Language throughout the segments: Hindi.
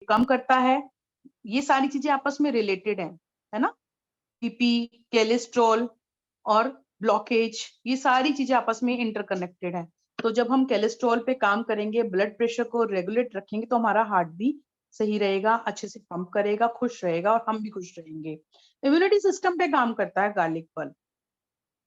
कम करता है। ये सारी चीजें आपस में रिलेटेड है ना, बीपी, कोलेस्ट्रॉल और ब्लॉकेज, ये सारी चीजें आपस में इंटरकनेक्टेड है। तो जब हम कोलेस्ट्रॉल पे काम करेंगे, ब्लड प्रेशर को रेगुलेट रखेंगे, तो हमारा हार्ट भी सही रहेगा, अच्छे से पंप करेगा, खुश रहेगा और हम भी खुश रहेंगे। इम्यूनिटी सिस्टम पे काम करता है गार्लिक पल्प।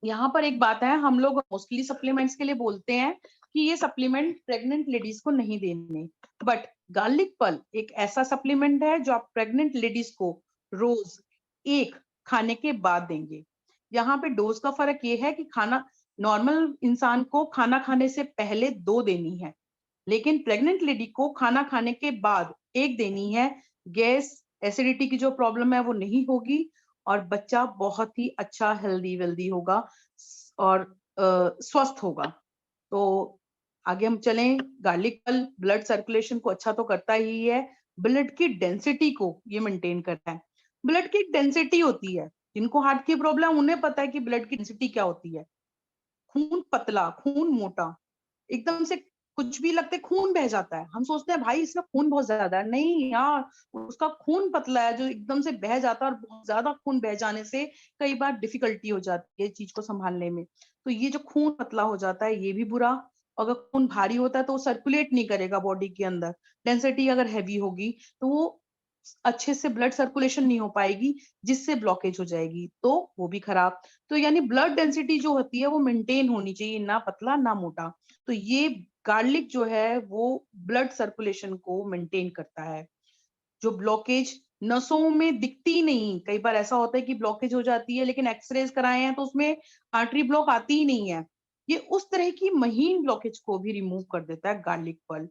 यहाँ पर एक बात है, हम लोग मोस्टली सप्लीमेंट्स के लिए बोलते हैं कि ये सप्लीमेंट प्रेग्नेंट लेडीज को नहीं देने, बट गार्लिक पल्प एक ऐसा सप्लीमेंट है जो आप प्रेग्नेंट लेडीज को रोज एक खाने के बाद देंगे। यहाँ पे डोज का फर्क ये है कि खाना, नॉर्मल इंसान को खाना खाने से पहले 2 देनी है, लेकिन प्रेग्नेंट लेडी को खाना खाने के बाद 1 देनी है। गैस, एसिडिटी की जो प्रॉब्लम है वो नहीं होगी और बच्चा बहुत ही अच्छा हेल्दी वेल्दी होगा और स्वस्थ होगा। तो आगे हम चलें। गार्लिक पल्प ब्लड सर्कुलेशन को अच्छा तो करता ही है, ब्लड की डेंसिटी को ये मेंटेन करता है। ब्लड की डेंसिटी होती है, जिनको हार्ट की प्रॉब्लम उन्हें पता है कि ब्लड की डेंसिटी क्या होती है। खून पतला, खून मोटा, एकदम से कुछ भी लगते खून बह जाता है, हम सोचते हैं भाई इसमें खून बहुत ज्यादा है, नहीं यार, उसका खून पतला है जो एकदम से बह जाता है। और बहुत ज्यादा खून बह जाने से कई बार डिफिकल्टी हो जाती है चीज को संभालने में। तो ये जो खून पतला हो जाता है ये भी बुरा। अगर खून भारी होता है तो वो सर्कुलेट नहीं करेगा बॉडी के अंदर, डेंसिटी अगर हैवी होगी तो वो अच्छे से ब्लड सर्कुलेशन नहीं हो पाएगी, जिससे ब्लॉकेज हो जाएगी, तो वो भी खराब। तो यानी ब्लड डेंसिटी जो होती है वो मेंटेन होनी चाहिए, ना पतला ना मोटा। तो ये गार्लिक जो है वो ब्लड सर्कुलेशन को मेंटेन करता है। जो ब्लॉकेज नसों में दिखती नहीं, कई बार ऐसा होता है कि ब्लॉकेज हो जाती है लेकिन एक्सरेज कराए हैं तो उसमें आर्टरी ब्लॉक आती ही नहीं है, ये उस तरह की महीन ब्लॉकेज को भी रिमूव कर देता है garlic pulp.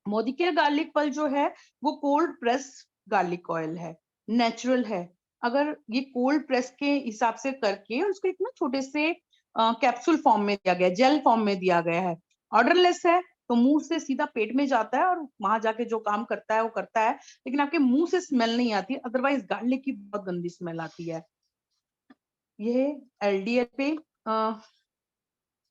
Modi care garlic pulp जो है वो कोल्ड प्रेस गार्लिक ऑयल है, नेचुरल है। अगर ये कोल्ड प्रेस के हिसाब से करके उसको एक ना छोटे से कैप्सूल फॉर्म में दिया गया, जेल फॉर्म में दिया गया है, ऑर्डरलेस है, तो मुंह से सीधा पेट में जाता है और वहां जाके जो काम करता है वो करता है, लेकिन आपके मुंह से स्मेल नहीं आती। अदरवाइज गार्लिक की बहुत गंदी स्मेल आती है। ये एलडीएल पे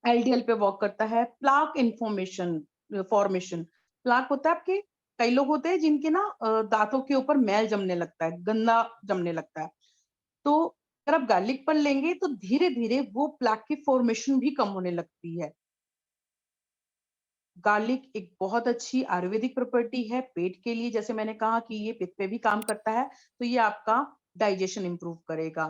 एलडीएल पे वर्क करता है। प्लाक इन्फॉर्मेशन फॉर्मेशन, प्लाक होता है आपके, कई लोग होते हैं जिनके ना दांतों के ऊपर मैल जमने लगता है, गंदा जमने लगता है, तो अगर आप गार्लिक पर लेंगे तो धीरे धीरे वो प्लाक की फॉर्मेशन भी कम होने लगती है। गार्लिक एक बहुत अच्छी आयुर्वेदिक प्रॉपर्टी है पेट के लिए, जैसे मैंने कहा कि ये पित्त पे भी काम करता है, तो ये आपका डाइजेशन इंप्रूव करेगा।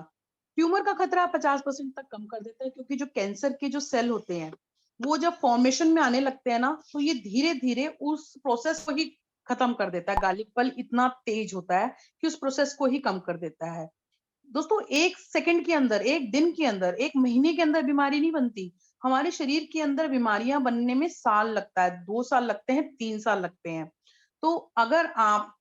ट्यूमर का खतरा 50% तक कम कर देता है, क्योंकि जो कैंसर के जो सेल होते हैं वो जब फॉर्मेशन में आने लगते हैं ना, तो ये धीरे धीरे उस प्रोसेस को ही खत्म कर देता है। गार्लिक पल्प इतना तेज होता है कि उस प्रोसेस को ही कम कर देता है। दोस्तों, 1 सेकंड के अंदर, 1 दिन के अंदर, 1 महीने के अंदर बीमारी नहीं बनती। हमारे शरीर के अंदर बीमारियां बनने में साल लगता है, 2 साल लगते हैं, 3 साल लगते हैं। तो अगर आप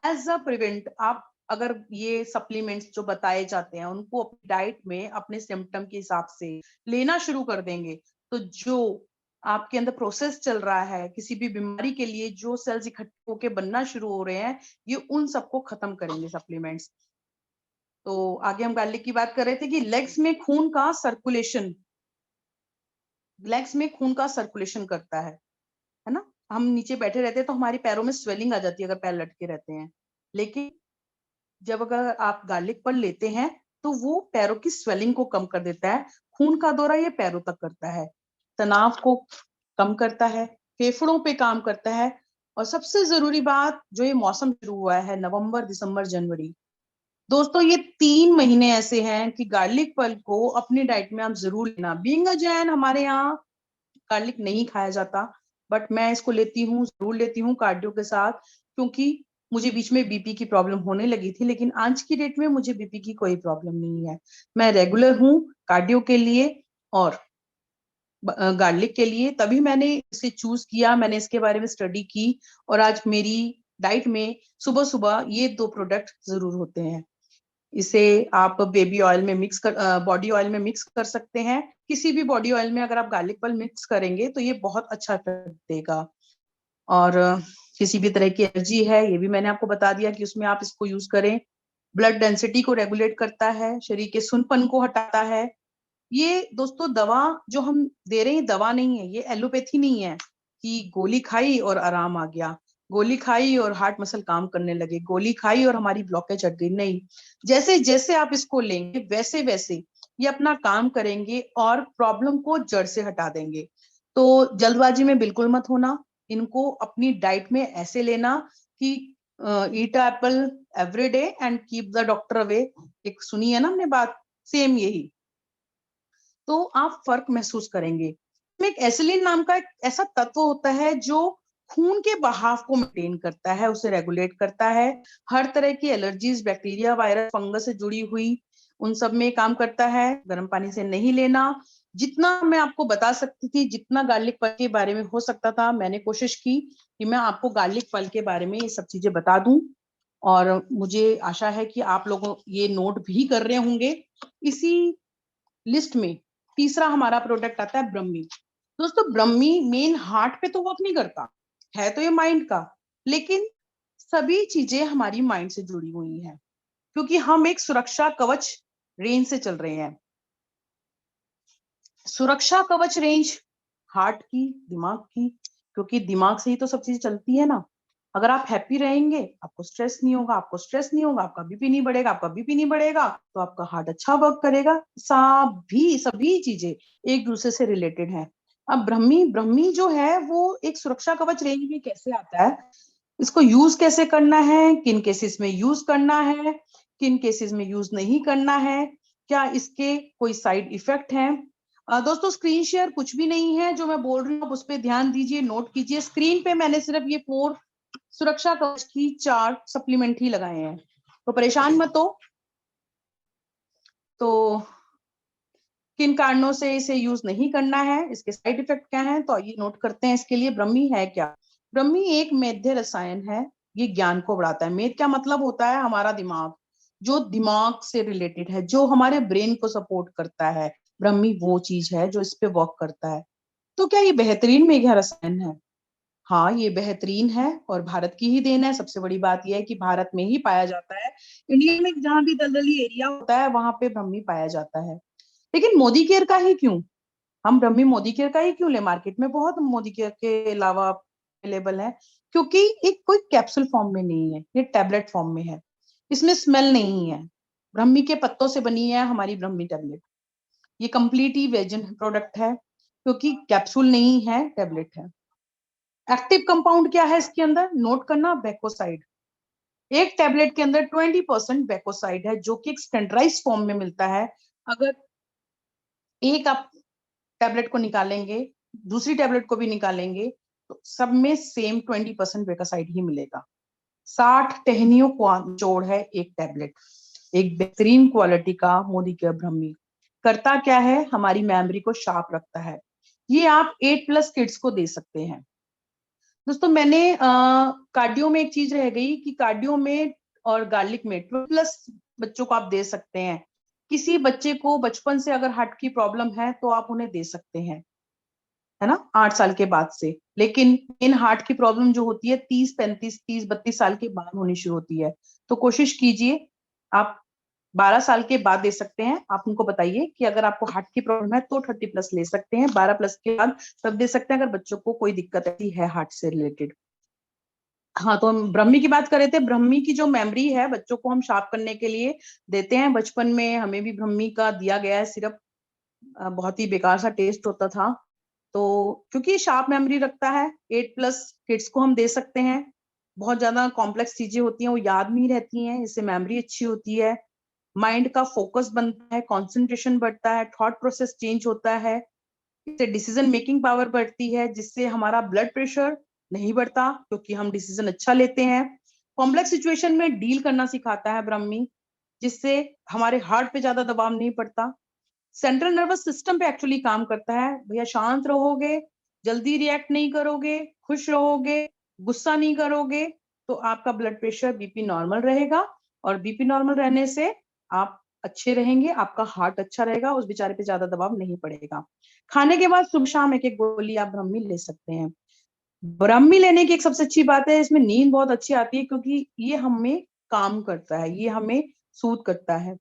एज अ प्रिवेंट, आप अगर ये सप्लीमेंट्स जो बताए जाते हैं उनको अपनी डाइट में अपने सिम्टम के हिसाब से लेना शुरू कर देंगे, तो जो आपके अंदर प्रोसेस चल रहा है किसी भी बीमारी के लिए, जो सेल्स इकट्ठे होकर बनना शुरू हो रहे हैं, ये उन सबको खत्म करेंगे सप्लीमेंट्स। तो आगे हम गार्लिक की बात कर रहे थे कि लेग्स में खून का सर्कुलेशन करता है ना। हम नीचे बैठे रहते हैं तो हमारे पैरों में स्वेलिंग आ जाती है अगर पैर लटके रहते हैं, लेकिन जब अगर आप गार्लिक पल्प लेते हैं तो वो पैरों की स्वेलिंग को कम कर देता है, खून का दौरा ये पैरों तक करता है, तनाव को कम करता है, फेफड़ों पे काम करता है। और सबसे जरूरी बात, जो ये मौसम शुरू हुआ है नवंबर, दिसंबर, जनवरी, दोस्तों ये 3 महीने ऐसे हैं कि गार्लिक पल्प को अपनी डाइट में आप जरूर लेना। बीइंग अ जैन, हमारे यहाँ गार्लिक नहीं खाया जाता, बट मैं इसको लेती हूँ, जरूर लेती हूँ कार्डियो के साथ, क्योंकि मुझे बीच में बीपी की प्रॉब्लम होने लगी थी, लेकिन आज की डेट में मुझे बीपी की कोई प्रॉब्लम नहीं है। मैं रेगुलर हूँ कार्डियो के लिए और गार्लिक के लिए, तभी मैंने इसे चूज किया, मैंने इसके बारे में स्टडी की और आज मेरी डाइट में सुबह सुबह ये 2 प्रोडक्ट जरूर होते हैं। इसे आप बेबी ऑयल में मिक्स कर, बॉडी ऑयल में मिक्स कर सकते हैं। किसी भी बॉडी ऑयल में अगर आप गार्लिक पल्प मिक्स करेंगे तो ये बहुत अच्छा इफेक्ट देगा। और किसी भी तरह की एलर्जी है, ये भी मैंने आपको बता दिया कि उसमें आप इसको यूज करें। ब्लड डेंसिटी को रेगुलेट करता है, शरीर के सुनपन को हटाता है। ये दोस्तों दवा जो हम दे रहे हैं दवा नहीं है, ये एलोपैथी नहीं है कि गोली खाई और आराम आ गया। गोली खाई और हार्ट मसल काम करने लगे, गोली खाई और हमारी ब्लॉकेज हट गई, नहीं। जैसे जैसे आप इसको लेंगे वैसे वैसे ये अपना काम करेंगे और प्रॉब्लम को जड़ से हटा देंगे। तो जल्दबाजी में बिल्कुल मत होना, इनको अपनी डाइट में ऐसे लेना कि ईट Apple every day and keep the doctor away. एक सुनी है ना हमने बात, सेम यही। तो आप फर्क महसूस करेंगे। इसमें एक एसिलिन नाम का एक ऐसा तत्व होता है जो खून के बहाव को मेंटेन करता है, उसे रेगुलेट करता है। हर तरह की एलर्जीज, बैक्टीरिया, वायरस, फंगस से जुड़ी हुई उन सब में काम करता है। गर्म पानी से नहीं लेना। जितना मैं आपको बता सकती थी, जितना गार्लिक फल के बारे में हो सकता था, मैंने कोशिश की कि मैं आपको गार्लिक फल के बारे में ये सब चीजें बता दूं। और मुझे आशा है कि आप लोग ये नोट भी कर रहे होंगे। इसी लिस्ट में तीसरा हमारा प्रोडक्ट आता है ब्रह्मी। दोस्तों, ब्रह्मी मेन हार्ट पे तो वर्क नहीं करता है, तो ये माइंड का, लेकिन सभी चीजें हमारी माइंड से जुड़ी हुई हैं, क्योंकि हम एक सुरक्षा कवच रेंज से चल रहे हैं। सुरक्षा कवच रेंज हार्ट की, दिमाग की, क्योंकि दिमाग से ही तो सब चीजें चलती है ना। अगर आप हैप्पी रहेंगे, आपको स्ट्रेस नहीं होगा, आपको स्ट्रेस नहीं होगा, आपका बीपी नहीं बढ़ेगा, आपका बीपी नहीं बढ़ेगा, तो आपका हार्ट अच्छा वर्क करेगा। सभी चीजें एक दूसरे से रिलेटेड है। अब ब्रह्मी ब्रह्मी जो है वो एक सुरक्षा कवच रेंज में कैसे आता है, इसको यूज कैसे करना है, किन केसेस में यूज करना है, किन केसेस में यूज नहीं करना है, क्या इसके कोई साइड इफेक्ट हैं। दोस्तों, स्क्रीन शेयर कुछ भी नहीं है, जो मैं बोल रही हूँ उस पर ध्यान दीजिए, नोट कीजिए। स्क्रीन पे मैंने सिर्फ ये 4 सुरक्षा कवच की 4 सप्लीमेंट ही लगाए हैं, तो परेशान मत हो। तो किन कारणों से इसे यूज नहीं करना है, इसके साइड इफेक्ट क्या हैं, तो ये नोट करते हैं। इसके लिए ब्रह्मी है क्या? ब्रह्मी एक मेध्य रसायन है, ये ज्ञान को बढ़ाता है। मेध क्या मतलब होता है? हमारा दिमाग, जो दिमाग से रिलेटेड है, जो हमारे ब्रेन को सपोर्ट करता है, ब्रह्मी वो चीज है जो इस पे वर्क करता है। तो क्या ये बेहतरीन मेघा रसायन है? हाँ, ये बेहतरीन है और भारत की ही देन है। सबसे बड़ी बात यह है कि भारत में ही पाया जाता है। इंडिया में जहां भी दलदली एरिया होता है वहां पे ब्रह्मी पाया जाता है। लेकिन मोदी केयर का ही क्यों? हम ब्रह्मी मोदी केयर का ही क्यों ले? मार्केट में बहुत मोदी केयर के अलावा अवेलेबल है। क्योंकि एक कोई कैप्सूल फॉर्म में नहीं है, ये टैबलेट फॉर्म में है। इसमें स्मेल नहीं है। ब्रह्मी के पत्तों से बनी है हमारी ब्रह्मी टैबलेट। ये कंप्लीट ही वेजन प्रोडक्ट है, क्योंकि कैप्सूल नहीं है, टैबलेट है। एक्टिव कंपाउंड क्या है इसके अंदर? नोट करना, बेकोसाइड। एक टैबलेट के अंदर 20% बेकोसाइड है, जो कि एक स्टैंडर्डाइज फॉर्म में मिलता है। अगर एक आप टैबलेट को निकालेंगे, दूसरी टैबलेट को भी निकालेंगे, तो सब में सेम 20% बेकोसाइड ही मिलेगा। 60 टहनियों को जोड़ है एक टैबलेट। एक बेहतरीन क्वालिटी का मोदी केयर ब्रह्मी करता क्या है? हमारी मेमोरी को शार्प रखता है। ये आप 8+ किड्स को दे सकते हैं। दोस्तों, मैंने कार्डियो में एक चीज रह गई कि कार्डियो में और गार्लिक में 12+ बच्चों को आप दे सकते हैं। किसी बच्चे को बचपन से अगर हार्ट की प्रॉब्लम है तो आप उन्हें दे सकते हैं, है ना, 8 साल के बाद से। लेकिन इन हार्ट की प्रॉब्लम जो होती है 30, 35, 30, 32 साल के बाद होनी शुरू होती है। तो कोशिश कीजिए, आप 12 साल के बाद दे सकते हैं। आप उनको बताइए कि अगर आपको हार्ट की प्रॉब्लम है तो 30+ ले सकते हैं, 12+ के बाद तब दे सकते हैं, अगर बच्चों को कोई दिक्कत ऐसी है हार्ट से रिलेटेड। हाँ, तो हम ब्रह्मी की बात कर रहे थे। ब्रह्मी की जो मेमोरी है, बच्चों को हम शार्प करने के लिए देते हैं। बचपन में हमें भी ब्रह्मी का दिया गया है सिर्फ, बहुत ही बेकार सा टेस्ट होता था। तो क्योंकि ये शार्प मेमोरी रखता है, 8+ किड्स को हम दे सकते हैं। बहुत ज्यादा कॉम्प्लेक्स चीजें होती हैं वो याद नहीं रहती हैं, इससे मेमोरी अच्छी होती है, माइंड का फोकस बनता है, कंसंट्रेशन बढ़ता है, थॉट प्रोसेस चेंज होता है, इससे डिसीजन मेकिंग पावर बढ़ती है, जिससे हमारा ब्लड प्रेशर नहीं बढ़ता, क्योंकि हम डिसीजन अच्छा लेते हैं। कॉम्प्लेक्स सिचुएशन में डील करना सिखाता है ब्रह्मी, जिससे हमारे हार्ट पे ज्यादा दबाव नहीं पड़ता। सेंट्रल नर्वस सिस्टम पे एक्चुअली काम करता है। भैया, शांत रहोगे, जल्दी रिएक्ट नहीं करोगे, खुश रहोगे, गुस्सा नहीं करोगे, तो आपका ब्लड प्रेशर, बीपी नॉर्मल रहेगा। और बीपी नॉर्मल रहने से आप अच्छे रहेंगे, आपका हार्ट अच्छा रहेगा, उस बेचारे पे ज्यादा दबाव नहीं पड़ेगा। खाने के बाद सुबह शाम एक एक गोली आप ब्रह्मी ले सकते हैं। ब्रह्मी लेने की एक सबसे अच्छी बात है, इसमें नींद बहुत अच्छी आती है, क्योंकि ये हमें काम करता है, ये हमें सूद करता है।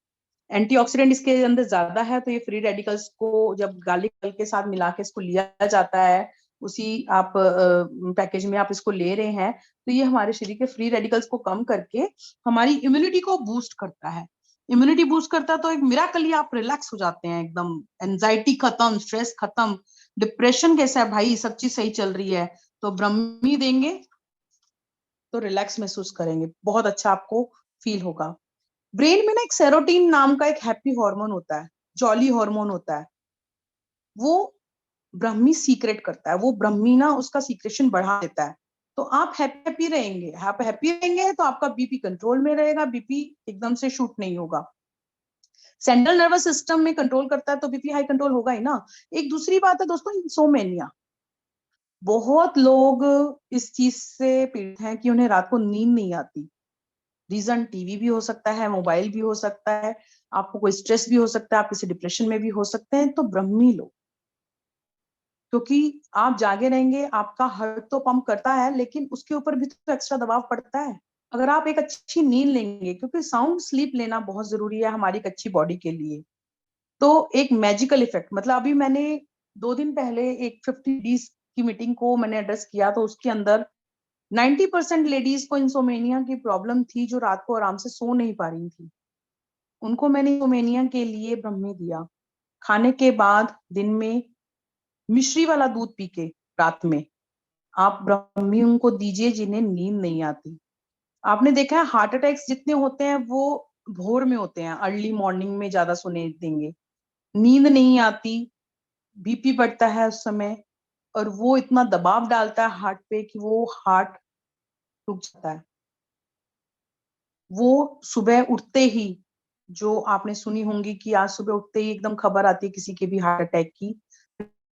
एंटीऑक्सीडेंट इसके अंदर ज्यादा है, तो ये फ्री रेडिकल्स को जब गार्लिक के साथ मिला के इसको लिया जाता है उसी आप पैकेज में आप इसको ले रहे हैं, तो ये हमारे शरीर के फ्री रेडिकल्स को कम करके हमारी इम्यूनिटी को बूस्ट करता है। इम्यूनिटी बूस्ट करता है तो एक मिराकली आप रिलैक्स हो जाते हैं एकदम, एंजाइटी खत्म, स्ट्रेस खत्म, डिप्रेशन कैसा है भाई, सब चीज सही चल रही है, तो ब्रह्मी देंगे तो रिलैक्स महसूस करेंगे, बहुत अच्छा आपको फील होगा। ब्रेन में ना एक सेरोटीन नाम का एक हैप्पी हार्मोन होता है, जॉली हार्मोन होता है, वो ब्रह्मी सीक्रेट करता है, वो ब्रह्मी ना उसका सीक्रेशन बढ़ा देता है। तो आप हैप्पी रहेंगे, आप हैप्पी रहेंगे तो आपका बीपी कंट्रोल में रहेगा, बीपी एकदम से शूट नहीं होगा। सेंट्रल नर्वस सिस्टम में कंट्रोल करता है तो बीपी हाई कंट्रोल होगा ही ना। एक दूसरी बात है दोस्तों, इंसोमेनिया। बहुत लोग इस चीज से पीड़ित हैं कि उन्हें रात को नींद नहीं आती। रीजन टीवी भी हो सकता है, मोबाइल भी हो सकता है, आपको कोई स्ट्रेस भी हो सकता है, आप किसी डिप्रेशन में भी हो सकते हैं, तो ब्रह्मी लो, क्योंकि आप जागे रहेंगे, आपका हार्ट तो पंप करता है लेकिन उसके ऊपर भी तो एक्स्ट्रा दबाव पड़ता है। अगर आप एक अच्छी नींद लेंगे, क्योंकि साउंड स्लीप लेना बहुत जरूरी है हमारी एक अच्छी बॉडी के लिए, तो एक मैजिकल इफेक्ट, मतलब अभी मैंने 2 दिन पहले एक 50 डेज की मीटिंग को मैंने एड्रेस किया, तो उसके अंदर 90% लेडीज को इंसोमेनिया की प्रॉब्लम थी, जो रात को आराम से सो नहीं पा रही थी। उनको मैंने इंसोमेनिया के लिए ब्रह्मी दिया। खाने के बाद दिन में मिश्री वाला दूध पी के रात में आप ब्रह्मी उनको दीजिए जिन्हें नींद नहीं आती। आपने देखा है हार्ट अटैक्स जितने होते हैं वो भोर में होते हैं, अर्ली मॉर्निंग में ज्यादा सुने देंगे, नींद नहीं आती, बीपी बढ़ता है उस समय, और वो इतना दबाव डालता है हार्ट पे कि वो हार्ट रुक जाता है। वो सुबह उठते ही, जो आपने सुनी होंगी कि आज सुबह उठते ही एकदम खबर आती है किसी के भी हार्ट अटैक की,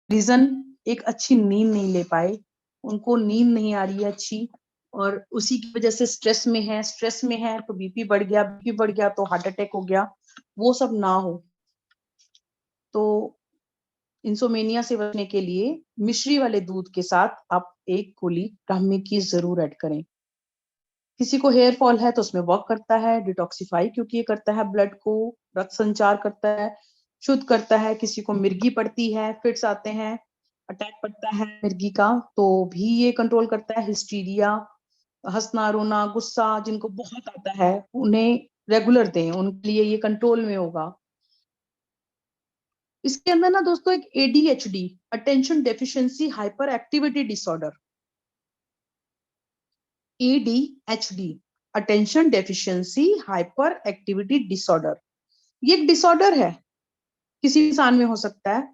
रीजन एक अच्छी नींद नहीं ले पाए, उनको नींद नहीं आ रही है अच्छी, और उसी की वजह से स्ट्रेस में है तो बीपी बढ़ गया, बीपी बढ़ गया तो हार्ट अटैक हो गया, वो सब ना हो। तो इंसोमेनिया से बचने के लिए मिश्री वाले दूध के साथ आप एक गोली ब्राह्मी की जरूर ऐड करें। किसी को हेयर फॉल है तो उसमें वर्क करता है, डिटॉक्सिफाई, क्योंकि ये करता है ब्लड को, रक्त संचार करता है, शुद्ध करता है। किसी को मिर्गी पड़ती है, फिट्स आते हैं, अटैक पड़ता है मिर्गी का, तो भी ये कंट्रोल करता है। हिस्टीरिया, हंसना रोना गुस्सा जिनको बहुत आता है उन्हें रेगुलर दें, उनके लिए ये कंट्रोल में होगा। इसके अंदर ना दोस्तों एक ADHD, attention deficiency hyper activity disorder, ADHD, attention deficiency hyper activity disorder, ये एक डिसऑर्डर है, किसी इंसान में हो सकता है।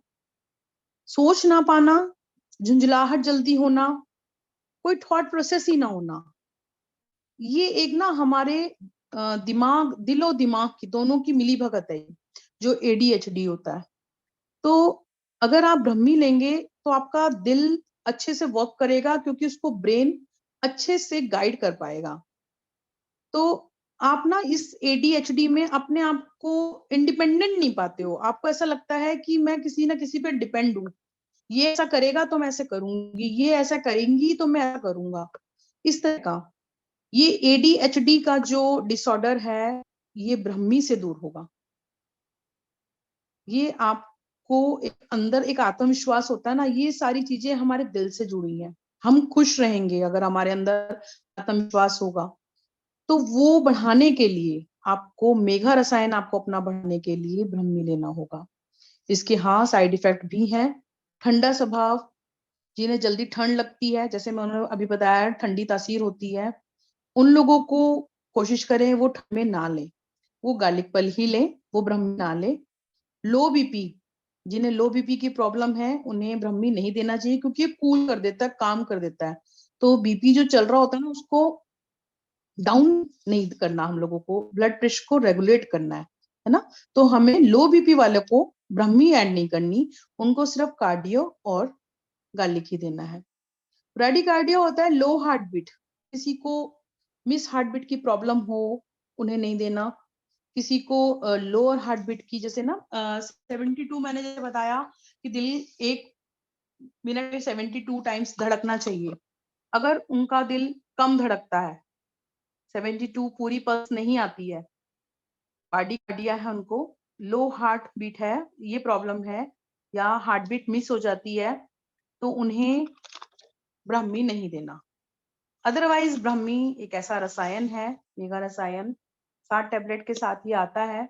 सोच ना पाना, झुंझलाहट जल्दी होना, कोई थॉट प्रोसेस ही ना होना, ये एक ना हमारे दिमाग, दिलो दिमाग की दोनों की मिली भगत है, जो ADHD होता है। तो अगर आप ब्रह्मी लेंगे तो आपका दिल अच्छे से वर्क करेगा, क्योंकि उसको ब्रेन अच्छे से गाइड कर पाएगा। तो आप ना इस ADHD में अपने आप को इंडिपेंडेंट नहीं पाते हो, आपको ऐसा लगता है कि मैं किसी ना किसी पे डिपेंड हूँ, ये ऐसा करेगा तो मैं ऐसे करूंगी, ये ऐसा करेंगी तो मैं ऐसा करूंगा, इस तरह का। ये ADHD का जो डिसऑर्डर है, ये ब्रह्मी से दूर होगा। ये आपको एक अंदर एक आत्मविश्वास होता है ना, ये सारी चीजें हमारे दिल से जुड़ी हैं। हम खुश रहेंगे अगर हमारे अंदर आत्मविश्वास होगा। तो वो बढ़ाने के लिए आपको मेघा रसायन, आपको अपना बढ़ाने के लिए ब्रह्मी लेना होगा। इसके हाँ साइड इफेक्ट भी हैं। ठंडा स्वभाव, जिन्हें जल्दी ठंड लगती है, जैसे मैंने अभी बताया ठंडी तासीर होती है, उन लोगों को कोशिश करें वो ठंड में ना लें, वो गार्लिक पल ही लें, वो ब्रह्मी ना लें। लो बीपी, जिन्हें लो बीपी की प्रॉब्लम है उन्हें ब्रह्मी नहीं देना चाहिए, क्योंकि ये कूल कर देता है, काम कर देता है। तो बीपी जो चल रहा होता है ना, उसको डाउन नहीं करना, हम लोगों को ब्लड प्रेशर को रेगुलेट करना है ना। तो हमें लो बीपी वाले को ब्रह्मी ऐड नहीं करनी, उनको सिर्फ कार्डियो और गार्लिक ही देना है। ब्राडिकार्डिया होता है लो हार्ट बीट, किसी को मिस हार्ट बीट की प्रॉब्लम हो उन्हें नहीं देना। किसी को लोअर हार्ट बीट की, जैसे ना 72, मैंने जैसे बताया कि दिल 1 मिनट में 72 टाइम्स धड़कना चाहिए, अगर उनका दिल कम धड़कता है, 72 पूरी पल्स नहीं आती है, कार्डिया है, उनको लो हार्ट बीट है, ये प्रॉब्लम है, या हार्ट बीट मिस हो जाती है, तो उन्हें ब्राह्मी नहीं देना। अदरवाइज ब्राह्मी एक ऐसा रसायन है, मेगा रसायन 7 टैबलेट के साथ ही आता है,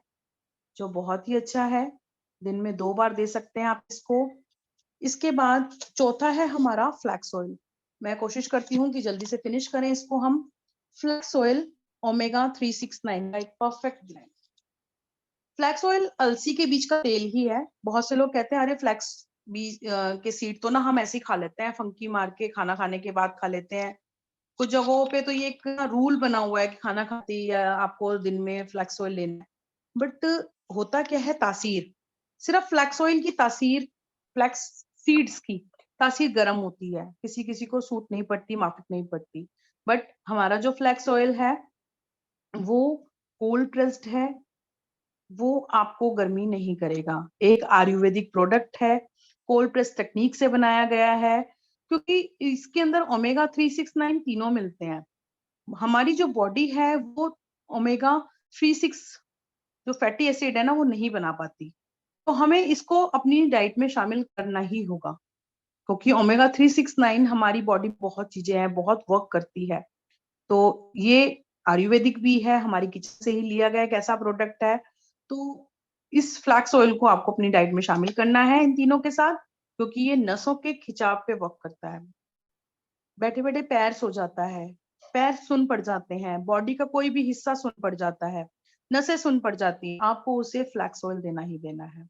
जो बहुत ही अच्छा है। दिन में 2 बार दे सकते हैं आप इसको। इसके बाद चौथा है हमारा फ्लैक्स ऑयल। मैं कोशिश करती हूँ कि जल्दी से फिनिश करें इसको हम। फ्लैक्स ऑयल ओमेगा 369 का एक परफेक्ट ब्लेंड। फ्लैक्स ऑयल अलसी के बीज का तेल ही है। बहुत से लोग कहते हैं अरे फ्लैक्स बीज के सीड तो ना हम ऐसे ही खा लेते हैं, फंकी मार के खाना खाने के बाद खा लेते हैं। कुछ जगहों पे तो ये एक रूल बना हुआ है कि खाना खाते ही आपको दिन में फ्लैक्स ऑयल लेना है। बट होता क्या है, तासीर सिर्फ फ्लैक्स ऑयल की तासीर, फ्लैक्स सीड्स की तासीर गर्म होती है, किसी किसी को सूट नहीं पड़ती, माफिक नहीं पड़ती। बट हमारा जो फ्लैक्स ऑयल है वो कोल्ड प्रेस्ड है, वो आपको गर्मी नहीं करेगा। एक आयुर्वेदिक प्रोडक्ट है, कोल्ड प्रेस टेक्निक से बनाया गया है, क्योंकि इसके अंदर ओमेगा 369 तीनों मिलते हैं। हमारी जो बॉडी है वो ओमेगा 36 जो फैटी एसिड है ना वो नहीं बना पाती, तो हमें इसको अपनी डाइट में शामिल करना ही होगा, क्योंकि ओमेगा 369 हमारी बॉडी बहुत चीजें हैं, बहुत वर्क करती है। तो ये आयुर्वेदिक भी है, हमारी किचन से ही लिया गया एक ऐसा प्रोडक्ट है। तो इस फ्लैक्स ऑयल को आपको अपनी डाइट में शामिल करना है इन तीनों के साथ, क्योंकि ये नसों के खिंचाव पे वर्क करता है। बैठे बैठे पैर सो जाता है, पैर सुन पड़ जाते हैं, बॉडी का कोई भी हिस्सा सुन पड़ जाता है, नसें सुन पड़ जाती हैं, आपको उसे फ्लैक्स ऑयल देना ही देना है।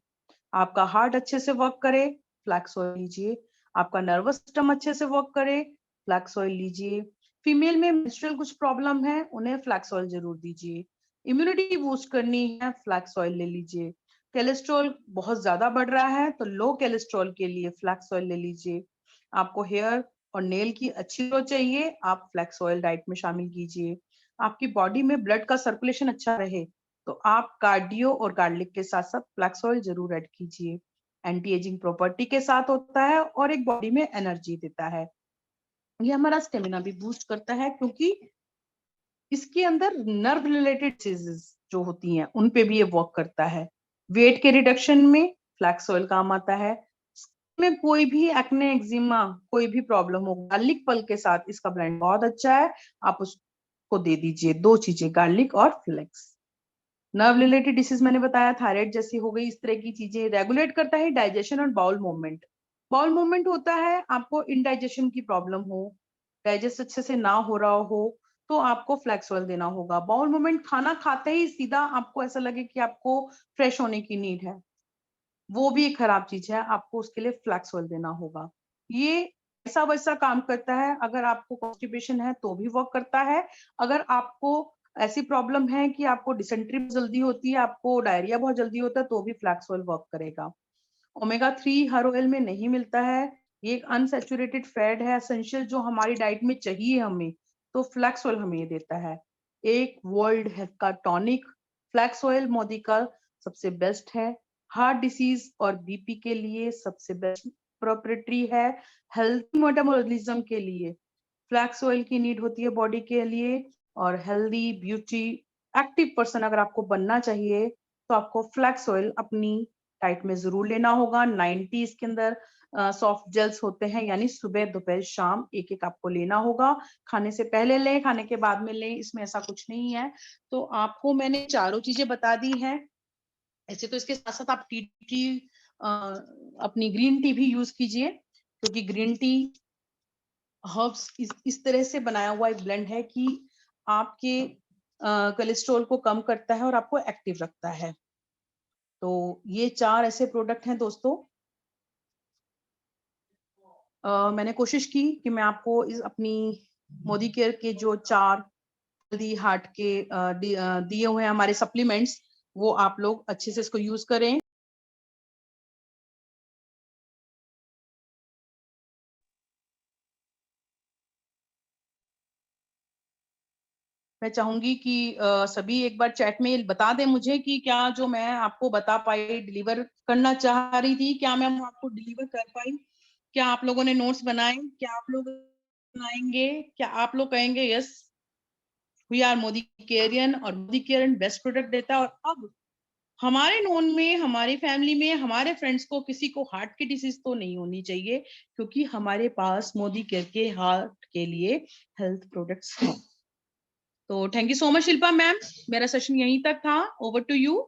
आपका हार्ट अच्छे से वर्क करे, फ्लैक्स ऑयल लीजिए। आपका नर्वस सिस्टम अच्छे से वर्क करे, फ्लैक्स ऑयल लीजिए। फीमेल में मेंस्ट्रुअल कुछ प्रॉब्लम है, उन्हें फ्लैक्स ऑयल जरूर दीजिए। इम्यूनिटी बूस्ट करनी है, फ्लैक्स ऑयल ले लीजिए। कोलेस्ट्रॉल बहुत ज्यादा बढ़ रहा है तो लो कोलेस्ट्रॉल के लिए फ्लैक्स ऑयल ले लीजिए। आपको हेयर और नेल की अच्छी ग्रोथ चाहिए, आप फ्लैक्स ऑयल डाइट में शामिल कीजिए। आपकी बॉडी में ब्लड का सर्कुलेशन अच्छा रहे तो आप कार्डियो और गार्लिक के साथ साथ फ्लैक्स ऑयल जरूर ऐड कीजिए। एंटी एजिंग प्रॉपर्टी के साथ होता है और एक बॉडी में एनर्जी देता है। ये हमारा स्टेमिना भी बूस्ट करता है, क्योंकि इसके अंदर नर्व रिलेटेड डिजीजेस जो होती हैं उन पे भी ये वर्क करता है। वेट के रिडक्शन में फ्लैक्स ऑयल काम आता है। में कोई भी एक्ने, एक्जिमा, कोई भी प्रॉब्लम हो, गार्लिक पल के साथ इसका ब्लेंड बहुत अच्छा है, आप उसको दे दीजिए। 2 चीजें, गार्लिक और फ्लेक्स। नर्व रिलेटेड डिसीज मैंने बताया, थायराइड जैसी हो गई, इस तरह की चीजें रेगुलेट करता है डाइजेशन और बाउल मूवमेंट। बाउल मूवमेंट होता है आपको इंडाइजेशन की प्रॉब्लम हो, डाइजेस्ट अच्छे से ना हो रहा हो, तो आपको फ्लैक्स ऑयल देना होगा। बाउल मूवमेंट खाना खाते ही सीधा आपको ऐसा लगे कि आपको फ्रेश होने की नीड है, वो भी एक खराब चीज है, आपको उसके लिए फ्लैक्स ऑयल देना होगा। ये ऐसा वैसा काम करता है, अगर आपको कॉन्स्टिपेशन है तो भी वर्क करता है। अगर आपको ऐसी प्रॉब्लम है कि आपको डिसेंट्री जल्दी होती है, आपको डायरिया बहुत जल्दी होता है, तो भी फ्लैक्स ऑयल वर्क करेगा। ओमेगा 3 हर ऑयल में नहीं मिलता है, ये एक अनसैचुरेटेड फैट है, एसेंशियल जो हमारी डाइट में चाहिए हमें, तो फ्लैक्स ऑयल हमें ये देता है। एक वर्ल्ड हेल्थ का टॉनिक फ्लैक्स ऑयल मोदी का सबसे बेस्ट है। हार्ट डिसीज और बीपी के लिए सबसे बेस्ट प्रोप्रेटरी है। हेल्थी मेटाबॉलिज्म के लिए फ्लैक्स ऑयल की नीड होती है बॉडी के लिए। और हेल्दी ब्यूटी एक्टिव पर्सन अगर आपको बनना चाहिए तो आपको फ्लैक्स ऑयल अपनी डाइट में जरूर लेना होगा। 90 इसके अंदर सॉफ्ट जेल्स होते हैं, यानी सुबह दोपहर शाम एक एक आपको लेना होगा। खाने से पहले लें, खाने के बाद में लें, इसमें ऐसा कुछ नहीं है। तो आपको मैंने चारों चीजें बता दी हैं। ऐसे तो इसके साथ साथ आप टी टी अपनी ग्रीन टी भी यूज कीजिए, क्योंकि ग्रीन टी हर्ब्स इस तरह से बनाया हुआ एक ब्लेंड है कि आपके कोलेस्ट्रॉल को कम करता है और आपको एक्टिव रखता है। तो ये 4 ऐसे प्रोडक्ट हैं दोस्तों। मैंने कोशिश की कि मैं आपको इस अपनी मोदी केयर के जो 4 हेल्दी हार्ट के दिए हुए हैं हमारे सप्लीमेंट्स, वो आप लोग अच्छे से इसको यूज करें। मैं चाहूंगी कि सभी एक बार चैट में बता दें मुझे कि क्या जो मैं आपको बता पाई, डिलीवर करना चाह रही थी, क्या मैं आपको डिलीवर कर पाई? क्या आप लोगों ने नोट्स बनाए? क्या आप लोग बनाएंगे? क्या आप लोग कहेंगे यस वी आर मोदी केयरियन और मोदी केयरियन बेस्ट प्रोडक्ट देता है? और अब हमारे नोन में, हमारी फैमिली में, हमारे फ्रेंड्स को किसी को हार्ट की डिसीज तो नहीं होनी चाहिए, क्योंकि हमारे पास मोदी केयर के हार्ट के लिए हेल्थ प्रोडक्ट्स हैं। तो thank you so much Shilpa ma'am, मेरा सेशन यहीं तक था। Over to you.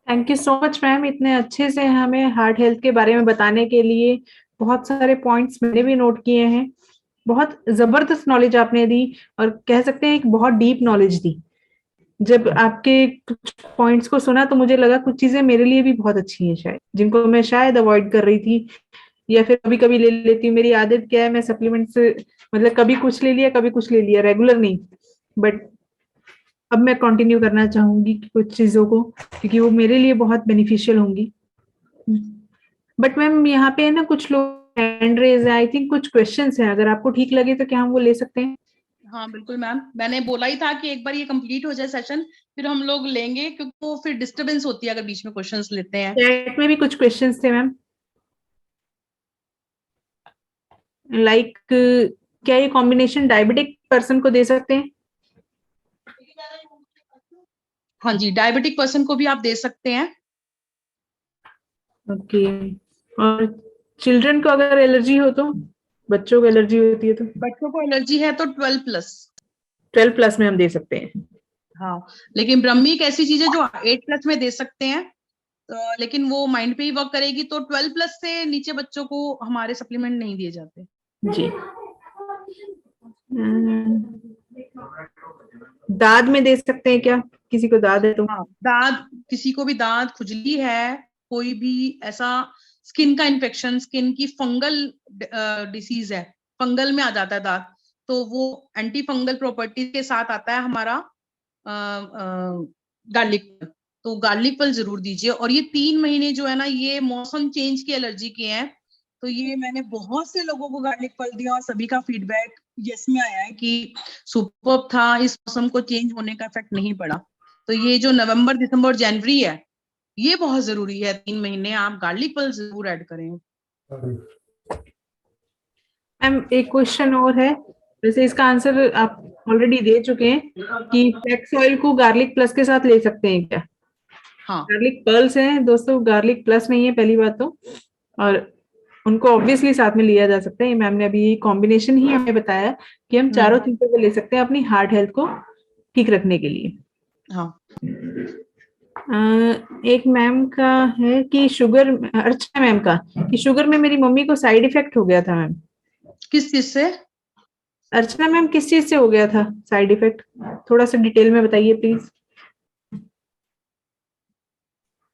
Thank you so much ma'am, इतने अच्छे से हमें हार्ट हेल्थ के बारे में बताने के लिए। बहुत सारे पॉइंट्स मैंने भी नोट किए हैं। बहुत जबरदस्त नॉलेज आपने दी, और कह सकते हैं एक बहुत डीप नॉलेज दी। जब आपके कुछ पॉइंट्स को सुना तो मुझे लगा कुछ चीजें मेरे लिए भी बहुत अच्छी हैं शायद, जिनको मैं शायद अवॉइड कर रही थी, या फिर कभी कभी ले लेती हूँ। मेरी आदत क्या है, मैं सप्लीमेंट्स मतलब कभी कुछ ले लिया कभी कुछ ले लिया, रेगुलर नहीं। बट अब मैं कंटिन्यू करना चाहूंगी कुछ चीजों को, क्योंकि वो मेरे लिए बहुत बेनिफिशियल होंगी। बट मैम यहाँ पे है ना, कुछ लोग हैंड रेज है, आई थिंक कुछ क्वेश्चंस हैं, अगर आपको ठीक लगे तो क्या हम वो ले सकते हैं? हाँ बिल्कुल मैम, मैंने बोला ही था कि एक बार ये कंप्लीट हो जाए सेशन, फिर हम लोग लेंगे, क्योंकि वो फिर डिस्टरबेंस होती है अगर बीच में क्वेश्चंस लेते हैं। चैट में भी कुछ क्वेश्चंस थे मैम, लाइक क्या ये कॉम्बिनेशन डायबिटिक पर्सन को दे सकते हैं? हाँ जी, डायबिटिक पर्सन को भी आप दे सकते हैं। ओके। और चिल्ड्रन को अगर एलर्जी हो तो, बच्चों को एलर्जी होती है तो? बच्चों को एलर्जी है तो 12+। 12+ में हम दे सकते हैं। हाँ, लेकिन ब्रह्मी एक ऐसी चीज है जो 8+ में दे सकते हैं, तो, लेकिन वो माइंड पे ही वर्क करेगी, तो 12+ से नीचे बच्चों को हमारे सप्लीमेंट नहीं दिए जाते। जी। दाद में दे सकते हैं क्या, किसी को दाद है तो? हाँ, दाद, किसी को भी दाद, खुजली है, कोई भी ऐसा स्किन का इन्फेक्शन, स्किन की फंगल डिसीज है, फंगल में आ जाता है दाद, तो वो एंटी फंगल प्रॉपर्टी के साथ आता है हमारा गार्लिक। तो गार्लिक पल जरूर दीजिए। और ये 3 महीने जो है ना, ये मौसम चेंज की एलर्जी के हैं, तो ये मैंने बहुत से लोगों को गार्लिक पल दिया और सभी का फीडबैक यस में आया है कि सुपर्ब था, इस मौसम को चेंज होने का इफेक्ट नहीं पड़ा। तो ये जो नवंबर, दिसंबर, जनवरी है, ये बहुत जरूरी है, 3 महीने आप गार्लिक पल जरूर ऐड करें। मैम एक क्वेश्चन और है, वैसे इसका आंसर आप ऑलरेडी दे चुके हैं, कि फ्लैक्स ऑयल को गार्लिक प्लस के साथ ले सकते हैं क्या? हाँ गार्लिक पर्ल्स हैं दोस्तों, गार्लिक प्लस नहीं है पहली बात तो। और उनको ऑब्वियसली साथ में लिया जा सकता है, मैम ने अभी कॉम्बिनेशन ही हमें बताया कि हम चारों चीजों को ले सकते हैं अपनी हार्ट हेल्थ को ठीक रखने के लिए। हाँ। एक मैम का है कि शुगर, अर्चना मैम का, कि शुगर में मेरी मम्मी को साइड इफेक्ट हो गया था मैम। किस चीज से? अर्चना मैम किस चीज से हो गया था साइड इफेक्ट, थोड़ा सा डिटेल में बताइए प्लीज।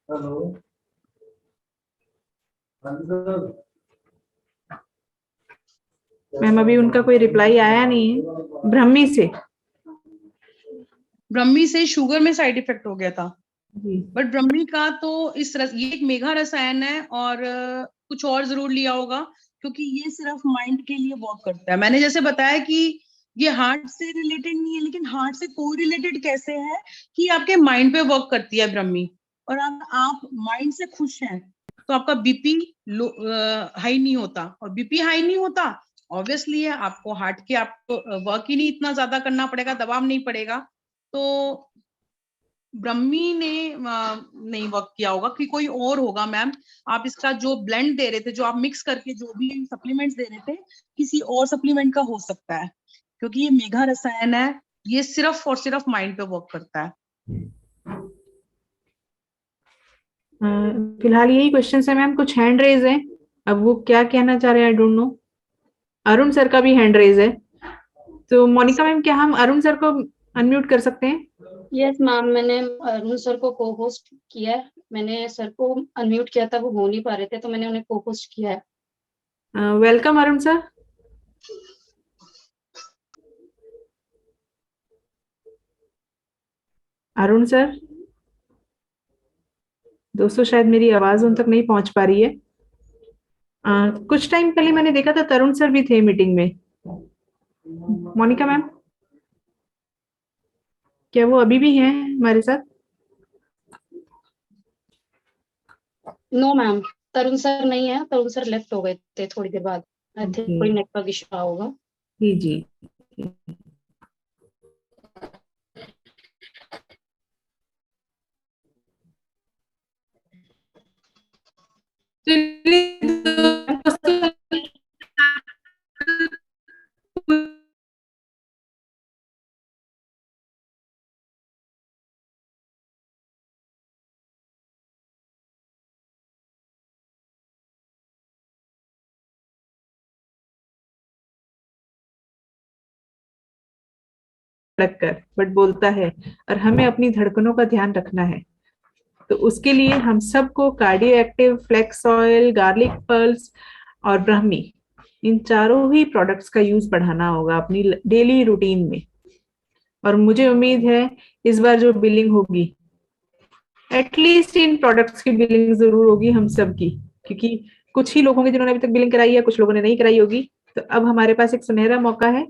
हेलो। मैम अभी उनका कोई रिप्लाई आया नहीं है। ब्रह्मी से। ब्रह्मी से शुगर में साइड इफेक्ट हो गया था। जी। बट ब्रह्मी का तो ये एक मेघा रसायन है, और कुछ और जरूर लिया होगा, क्योंकि ये सिर्फ माइंड के लिए वर्क करता है। मैंने जैसे बताया कि ये हार्ट से रिलेटेड नहीं है, लेकिन हार्ट से को रिलेटेड कैसे है कि आपके माइंड पे वर्क करती है ब्रह्मी। और आप माइंड से खुश हैं तो आपका बीपी हाई नहीं होता, और बीपी हाई नहीं होता, ऑब्वियसली है आपको हार्ट के, आपको वर्क ही नहीं इतना ज्यादा करना पड़ेगा, दबाव नहीं पड़ेगा। तो ब्रह्मी ने नहीं वर्क किया होगा, कि कोई और होगा मैम। आप इसका जो ब्लेंड दे रहे थे, जो आप मिक्स करके जो भी सप्लीमेंट्स दे रहे थे, किसी और सप्लीमेंट का हो सकता है, क्योंकि ये मेघा रसायन है, ये सिर्फ और सिर्फ माइंड पे वर्क करता है। फिलहाल यही क्वेश्चन है मैम, कुछ हैंड रेज है, अब वो क्या कहना चाह रहे हैं I don't know. Arun sir का भी हैंड रेज है, तो मोनिका मैम क्या हम अरुण सर को अनम्यूट कर सकते हैं? यस मैम, मैंने अरुण सर को को होस्ट किया है। मैंने सर को अनम्यूट किया था, वो हो नहीं पा रहे थे, तो मैंने उन्हें को होस्ट किया है। Welcome Arun sir. Arun sir, दोस्तों शायद मेरी आवाज उन तक नहीं पहुंच पा रही है। कुछ टाइम पहले मैंने देखा था तरुण सर भी थे मीटिंग में। मोनिका मैम, क्या वो अभी भी हैं हमारे साथ? नो मैम, तरुण सर नहीं है, तरुण सर लेफ्ट हो गए थे थोड़ी देर बाद। आई थिंक कोई नेटवर्क इशू रहा होगा। जी जी। धड़क कर, बट बोलता है, और हमें अपनी धड़कनों का ध्यान रखना है। तो उसके लिए हम सबको cardio active, flex oil, garlic pulse और ब्राह्मी, इन चारों ही प्रोडक्ट्स का यूज बढ़ाना होगा अपनी डेली रूटीन में। और मुझे उम्मीद है इस बार जो बिलिंग होगी, एटलीस्ट इन प्रोडक्ट्स की बिलिंग जरूर होगी हम सबकी, क्योंकि कुछ ही लोग होंगे जिन्होंने अभी तक बिलिंग कराई है, कुछ लोगों ने नहीं कराई होगी। तो अब हमारे पास एक सुनहरा मौका है